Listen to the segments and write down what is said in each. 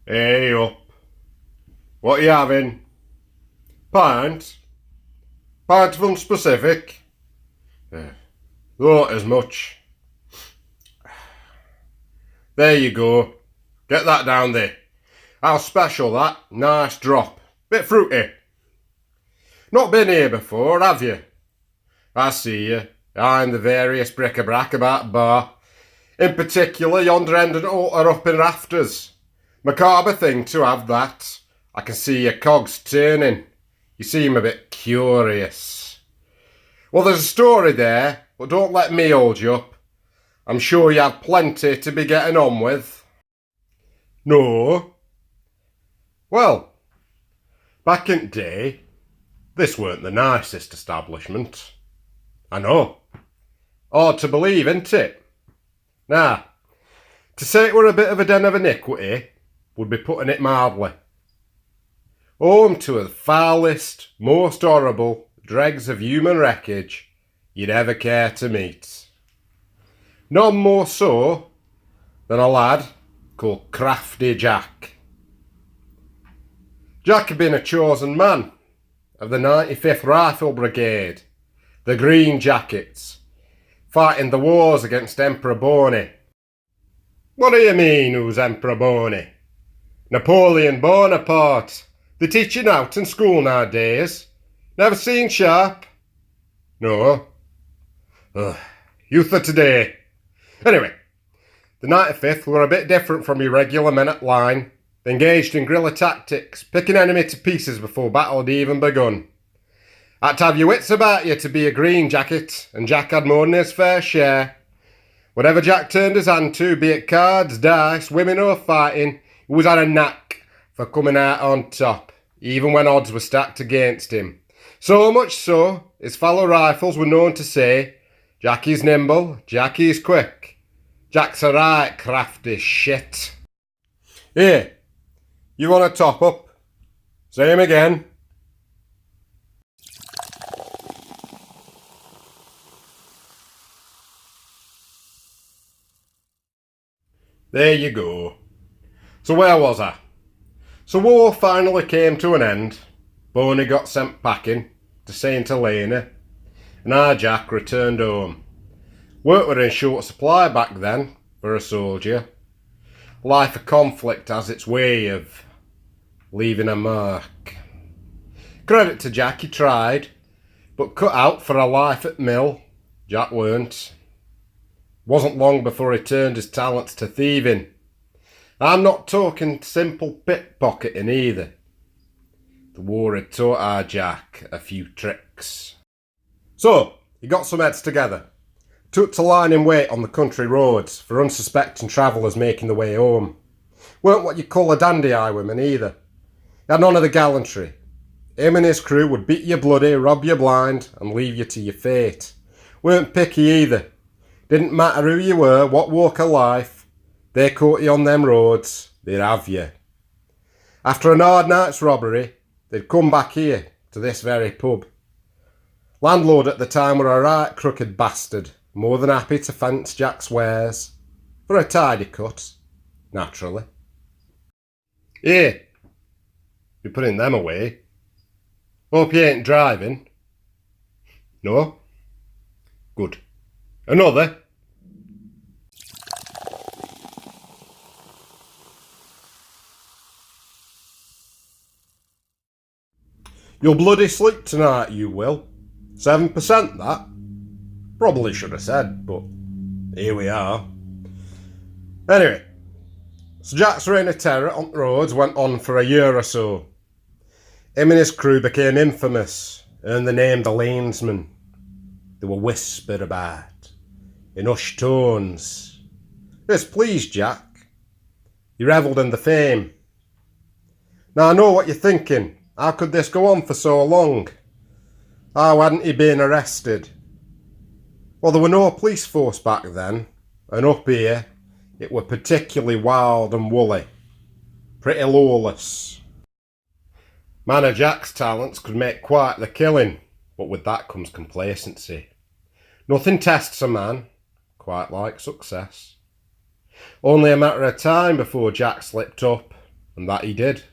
Hey up. What are you having? Pint? Pint from specific? Thought as much. There you go. Get that down there. I'll special that. Nice drop. Bit fruity. Not been here before, have you? I see you. Behind the various bric-a-brac about bar. In particular, yonder end and altar up in rafters. Macabre thing to have that. I can see your cogs turning. You seem a bit curious. Well, there's a story there, but don't let me hold you up. I'm sure you have plenty to be getting on with. No? Well, back in the day, this weren't the nicest establishment. I know. Hard to believe, isn't it? Nah, to say it were a bit of a den of iniquity would be putting it mildly. Home to the foulest, most horrible dregs of human wreckage you'd ever care to meet. None more so than a lad called Crafty Jack. Jack had been a chosen man of the 95th Rifle Brigade, the Green Jackets, fighting the wars against Emperor Boney. What do you mean, who's Emperor Boney? Napoleon Bonaparte. They teach you out in school nowadays. Never seen Sharp? No. Youth of today. Anyway, the 95th were a bit different from your regular men at line. They engaged in guerrilla tactics, picking enemy to pieces before battle had even begun. Had to have your wits about you to be a green jacket, and Jack had more than his fair share. Whatever Jack turned his hand to, be it cards, dice, women or fighting, he was had a knack for coming out on top, even when odds were stacked against him. So much so, his fellow rifles were known to say, Jackie's nimble, Jackie's quick. Jack's a right crafty shit. Here, you want a top up? Say him again. There you go. So where was I? So war finally came to an end. Boney got sent packing to St Helena, and our Jack returned home. Work were in short supply back then for a soldier. Life of conflict has its way of leaving a mark. Credit to Jack, he tried, but cut out for a life at mill, Jack weren't. Wasn't long before he turned his talents to thieving. I'm not talking simple pickpocketing either. The war had taught our Jack a few tricks. So, he got some heads together. Took to lying in wait on the country roads for unsuspecting travellers making the way home. Weren't what you call a dandy highwayman either. He had none of the gallantry. Him and his crew would beat you bloody, rob you blind, and leave you to your fate. Weren't picky either. Didn't matter who you were, what walk of life. They caught you on them roads, they'd have you. After an hard night's robbery, they'd come back here, to this very pub. Landlord at the time were a right crooked bastard, more than happy to fence Jack's wares. For a tidy cut, naturally. Here, you're putting them away. Hope you ain't driving. No? Good. Another? You'll bloody sleep tonight, you will. 7% that. Probably should have said, but here we are. Anyway, so Jack's reign of terror on the roads went on for a year or so. Him and his crew became infamous, earned the name the Lanesman. They were whispered about, in hushed tones. This pleased Jack. He revelled in the fame. Now I know what you're thinking. How could this go on for so long? How hadn't he been arrested? Well, there were no police force back then, and up here, it were particularly wild and woolly. Pretty lawless. Man of Jack's talents could make quite the killing, but with that comes complacency. Nothing tests a man quite like success. Only a matter of time before Jack slipped up and that he did.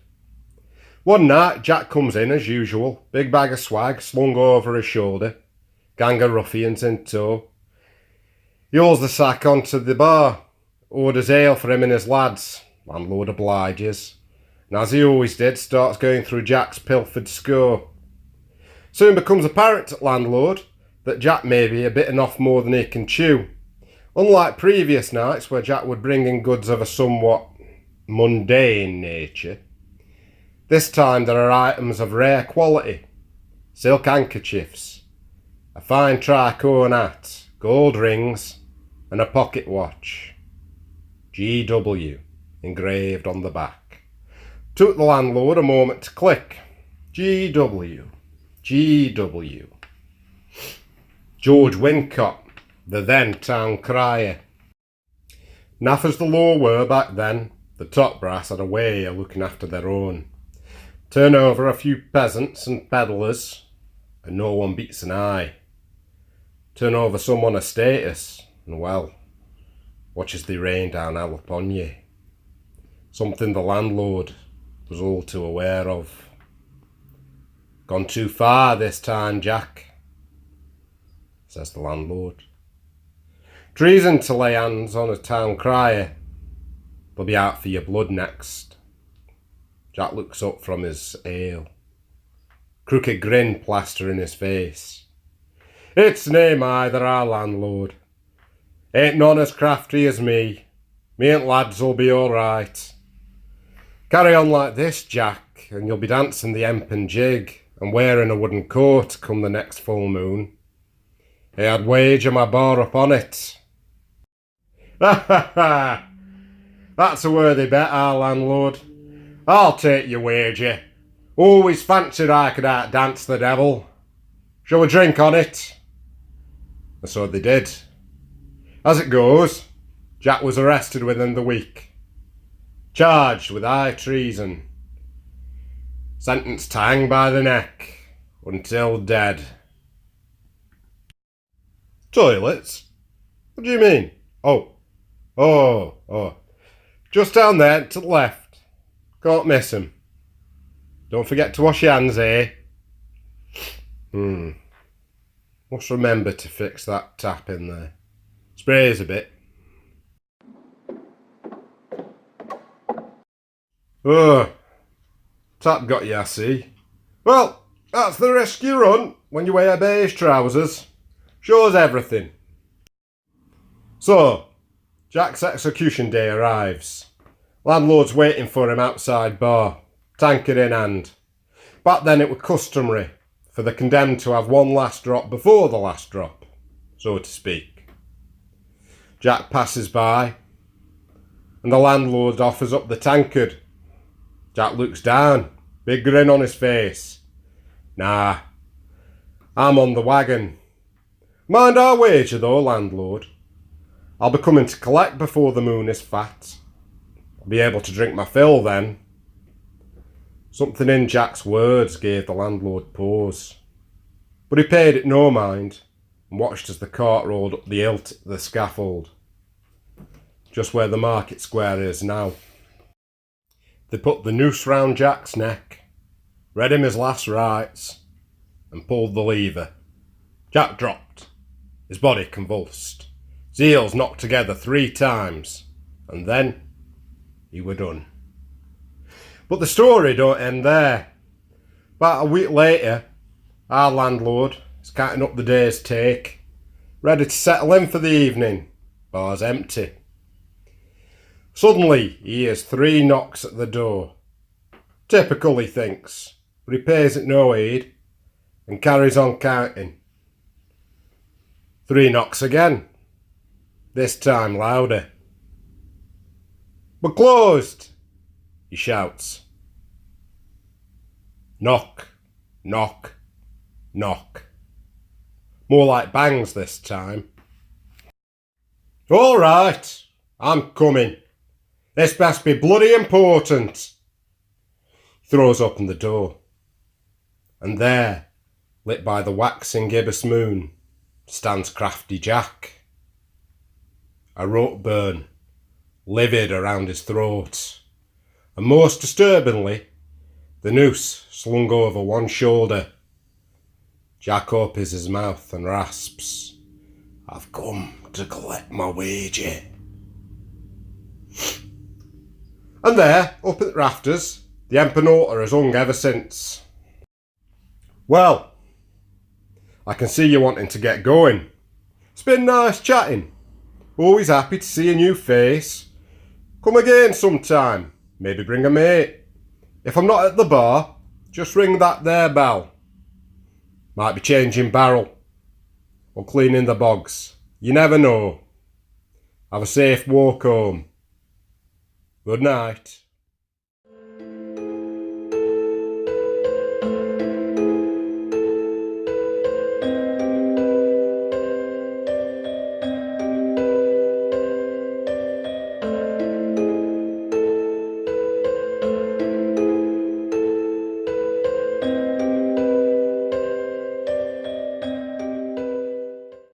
One night, Jack comes in as usual, big bag of swag slung over his shoulder, gang of ruffians in tow. He hauls the sack onto the bar, orders ale for him and his lads. Landlord obliges, and as he always did, starts going through Jack's pilfered score. Soon becomes apparent to landlord that Jack may be a bitten off more than he can chew. Unlike previous nights where Jack would bring in goods of a somewhat mundane nature, this time there are items of rare quality. Silk handkerchiefs, a fine tricorn hat, gold rings, and a pocket watch. GW engraved on the back. Took the landlord a moment to click. GW. GW. George Wincott, the then town crier. Naff as the law were back then, the top brass had a way of looking after their own. Turn over a few peasants and peddlers, and no one beats an eye. Turn over someone of status, and well, watch as they rain down hell upon ye. Something the landlord was all too aware of. Gone too far this time, Jack, says the landlord. Treason to lay hands on a town crier. They'll be out for your blood next. Jack looks up from his ale. Crooked grin plastering his face. It's name either, our landlord. Ain't none as crafty as me. Me and lads'll be all right. Carry on like this, Jack, and you'll be dancing the hempen jig and wearing a wooden coat come the next full moon. I'd wager my bar upon it. Ha ha ha! That's a worthy bet, our landlord. I'll take your wager. Always fancied I could outdance the devil. Shall we drink on it? And so they did. As it goes, Jack was arrested within the week. Charged with high treason. Sentenced to hang by the neck until dead. Toilets? What do you mean? Oh. Just down there to the left. Can't miss 'em. Don't forget to wash your hands, eh? Must remember to fix that tap in there. Sprays a bit. Oh, tap got you, I see. Well, that's the risk you run when you wear beige trousers. Shows everything. So, Jack's execution day arrives. Landlord's waiting for him outside bar, tankard in hand. Back then it was customary for the condemned to have one last drop before the last drop, so to speak. Jack passes by, and the landlord offers up the tankard. Jack looks down, big grin on his face. Nah, I'm on the wagon. Mind our wager though, landlord. I'll be coming to collect before the moon is fat. I'll be able to drink my fill then. Something in Jack's words gave the landlord pause. But he paid it no mind and watched as the cart rolled up the hill to the scaffold, just where the market square is now. They put the noose round Jack's neck, read him his last rites, and pulled the lever. Jack dropped, his body convulsed, his heels knocked together 3 times, and then he were done. But the story don't end there. About a week later, our landlord is counting up the day's take, ready to settle in for the evening. Bar's empty. Suddenly, he hears 3 knocks at the door. Typical, he thinks, but he pays it no heed and carries on counting. 3 knocks again, this time louder. "We're closed," he shouts. Knock, knock, knock. More like bangs this time. "All right, I'm coming. This best be bloody important." He throws open the door. And there, lit by the waxing gibbous moon, stands Crafty Jack. A rope burn, livid around his throat, and most disturbingly, the noose slung over one shoulder. Jack opens his mouth and rasps, "I've come to collect my wager." And there, up at the rafters, the Hempen Halter has hung ever since. Well, I can see you wanting to get going. It's been nice chatting. Always happy to see a new face. Come again sometime. Maybe bring a mate. If I'm not at the bar, just ring that there bell. Might be changing barrel or cleaning the bogs. You never know. Have a safe walk home. Good night.